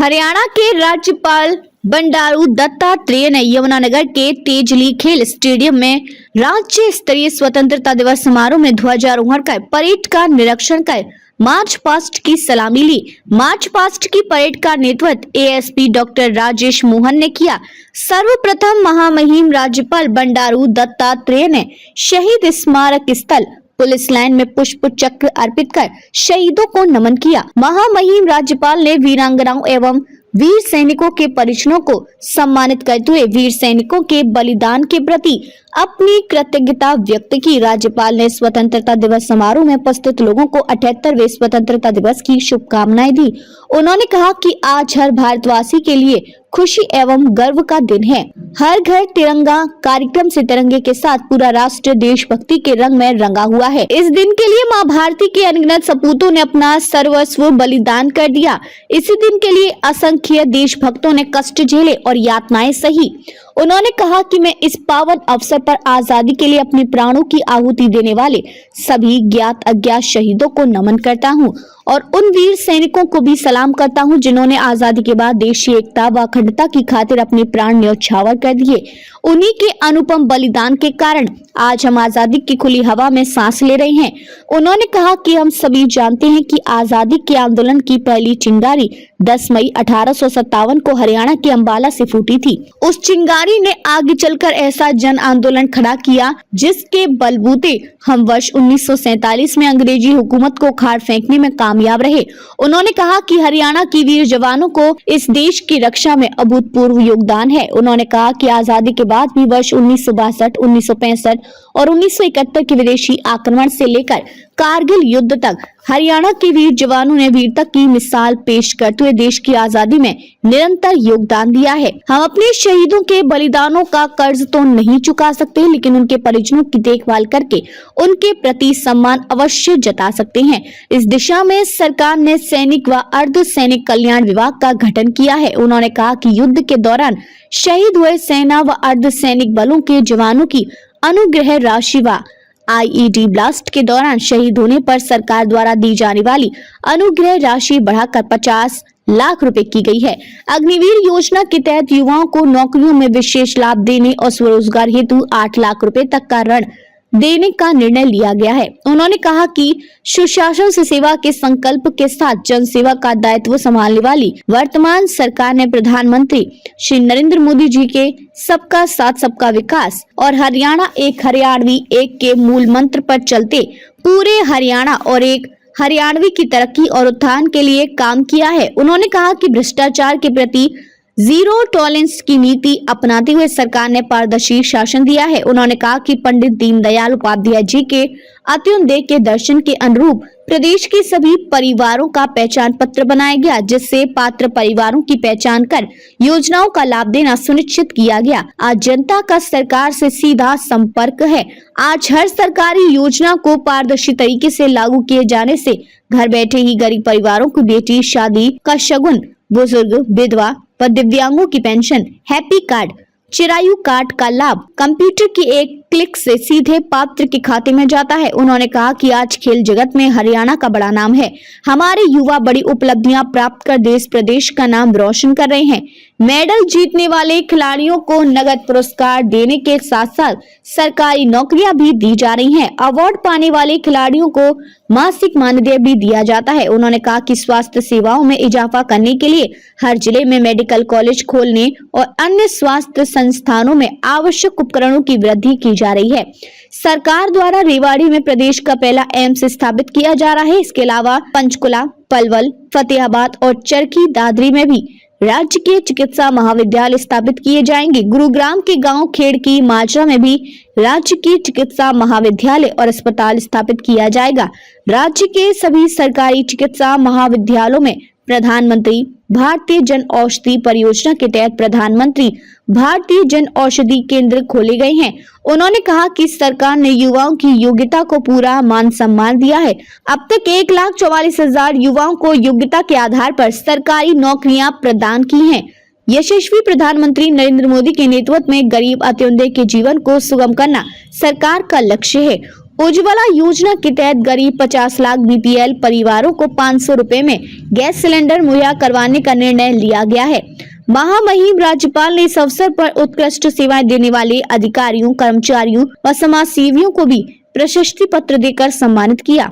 हरियाणा के राज्यपाल बंडारू दत्तात्रेय ने यमुनानगर के तेजली खेल स्टेडियम में राज्य स्तरीय स्वतंत्रता दिवस समारोह में ध्वजारोहण कर परेड का निरीक्षण कर मार्च पास्ट की सलामी ली। मार्च पास्ट की परेड का नेतृत्व एएसपी डॉक्टर राजेश मोहन ने किया। सर्वप्रथम महामहिम राज्यपाल बंडारू दत्तात्रेय ने शहीद स्मारक स्थल पुलिस लाइन में पुष्प चक्र अर्पित कर शहीदों को नमन किया। महामहिम राज्यपाल ने वीरांगनाओं एवं वीर सैनिकों के परिजनों को सम्मानित करते हुए वीर सैनिकों के बलिदान के प्रति अपनी कृतज्ञता व्यक्त की। राज्यपाल ने स्वतंत्रता दिवस समारोह में उपस्थित लोगों को 78वें स्वतंत्रता दिवस की शुभकामनाएं दी। उन्होंने कहा कि आज हर भारतवासी के लिए खुशी एवं गर्व का दिन है। हर घर तिरंगा कार्यक्रम से तिरंगे के साथ पूरा राष्ट्र देशभक्ति के रंग में रंगा हुआ है। इस दिन के लिए मां भारती के अनगिनत सपूतों ने अपना सर्वस्व बलिदान कर दिया। इसी दिन के लिए असंख्य देशभक्तों ने कष्ट झेले और यातनाएं सही। उन्होंने कहा कि मैं इस पावन अवसर पर आजादी के लिए अपने प्राणों की आहुति देने वाले सभी ज्ञात अज्ञात शहीदों को नमन करता हूं और उन वीर सैनिकों को भी सलाम करता हूं जिन्होंने आजादी के बाद देश की एकता व अखंडता की खातिर अपने प्राण न्यौछावर कर दिए। उन्हीं के अनुपम बलिदान के कारण आज हम आजादी की खुली हवा में सांस ले रहे हैं। उन्होंने कहा कि हम सभी जानते हैं कि आजादी के आंदोलन की पहली चिंगारी 10 मई 1857 को हरियाणा के अंबाला से फूटी थी। उस चिंगारी ने आगे चलकर ऐसा जन आंदोलन खड़ा किया जिसके बलबूते हम वर्ष 1947 में अंग्रेजी हुकूमत को उखाड़ फेंकने में कामयाब रहे। उन्होंने कहा कि हरियाणा की वीर जवानों को इस देश की रक्षा में अभूतपूर्व योगदान है। उन्होंने कहा कि आजादी के बाद भी वर्ष 1962, 1965 और 1971 के विदेशी आक्रमण से लेकर कारगिल युद्ध तक हरियाणा के वीर जवानों ने वीरता की मिसाल पेश करते हुए देश की आजादी में निरंतर योगदान दिया है। हम अपने शहीदों के बलिदानों का कर्ज तो नहीं चुका सकते, लेकिन उनके परिजनों की देखभाल करके उनके प्रति सम्मान अवश्य जता सकते हैं। इस दिशा में सरकार ने सैनिक व अर्ध सैनिक कल्याण विभाग का गठन किया है। उन्होंने कहा कि युद्ध के दौरान शहीद हुए सेना व अर्ध सैनिक बलों के जवानों की अनुग्रह राशि व आईईडी ब्लास्ट के दौरान शहीद होने पर सरकार द्वारा दी जाने वाली अनुग्रह राशि बढ़ाकर 50 लाख रुपए की गई है। अग्निवीर योजना के तहत युवाओं को नौकरियों में विशेष लाभ देने और स्वरोजगार हेतु 8 लाख रुपए तक का ऋण देने का निर्णय लिया गया है। उन्होंने कहा कि सुशासन से सेवा के संकल्प के साथ जन सेवा का दायित्व संभालने वाली वर्तमान सरकार ने प्रधानमंत्री श्री नरेंद्र मोदी जी के सबका साथ सबका विकास और हरियाणा एक हरियाणवी एक के मूल मंत्र पर चलते पूरे हरियाणा और एक हरियाणवी की तरक्की और उत्थान के लिए काम किया है। उन्होंने कहा कि भ्रष्टाचार के प्रति जीरो टॉलरेंस की नीति अपनाते हुए सरकार ने पारदर्शी शासन दिया है। उन्होंने कहा कि पंडित दीनदयाल उपाध्याय जी के अंत्योदय के दर्शन के अनुरूप प्रदेश के सभी परिवारों का पहचान पत्र बनाया गया, जिससे पात्र परिवारों की पहचान कर योजनाओं का लाभ देना सुनिश्चित किया गया। आज जनता का सरकार से सीधा संपर्क है। आज हर सरकारी योजना को पारदर्शी तरीके से लागू किए जाने से घर बैठे ही गरीब परिवारों की बेटी शादी का शगुन, बुजुर्ग, विधवा व दिव्यांगों की pension, happy card, Chirayu card का लाभ कंप्यूटर की एक क्लिक से सीधे पात्र के खाते में जाता है। उन्होंने कहा कि आज खेल जगत में हरियाणा का बड़ा नाम है। हमारे युवा बड़ी उपलब्धियां प्राप्त कर देश प्रदेश का नाम रोशन कर रहे हैं। मेडल जीतने वाले खिलाड़ियों को नगद पुरस्कार देने के साथ साथ सरकारी नौकरियां भी दी जा रही हैं। अवार्ड पाने वाले खिलाड़ियों को मासिक मानदेय भी दिया जाता है। उन्होंने कहा कि स्वास्थ्य सेवाओं में इजाफा करने के लिए हर जिले में मेडिकल कॉलेज खोलने और अन्य स्वास्थ्य संस्थानों में आवश्यक उपकरणों की वृद्धि की जा रही है। सरकार द्वारा रेवाड़ी में प्रदेश का पहला एम्स स्थापित किया जा रहा है। इसके अलावा पंचकुला, पलवल, फतेहाबाद और चरखी दादरी में भी राज्य के चिकित्सा महाविद्यालय स्थापित किए जाएंगे। गुरुग्राम के गांव खेड़की माजरा में भी राज्य के चिकित्सा महाविद्यालय और अस्पताल स्थापित किया जाएगा। राज्य के सभी सरकारी चिकित्सा महाविद्यालयों में प्रधानमंत्री भारतीय जन औषधि परियोजना के तहत प्रधानमंत्री भारतीय जन औषधि केंद्र खोले गए हैं। उन्होंने कहा कि सरकार ने युवाओं की योग्यता को पूरा मान सम्मान दिया है। अब तक 1,44,000 युवाओं को योग्यता के आधार पर सरकारी नौकरियां प्रदान की हैं। यशस्वी प्रधानमंत्री नरेंद्र मोदी के नेतृत्व में गरीब अंत्योदय के जीवन को सुगम करना सरकार का लक्ष्य है। उज्ज्वला योजना के तहत गरीब 50 लाख बीपीएल परिवारों को 500 रुपए में गैस सिलेंडर मुहैया करवाने का निर्णय लिया गया है। महामहिम राज्यपाल ने इस अवसर पर उत्कृष्ट सेवाएं देने वाले अधिकारियों, कर्मचारियों व समाजसेवियों को भी प्रशस्ति पत्र देकर सम्मानित किया।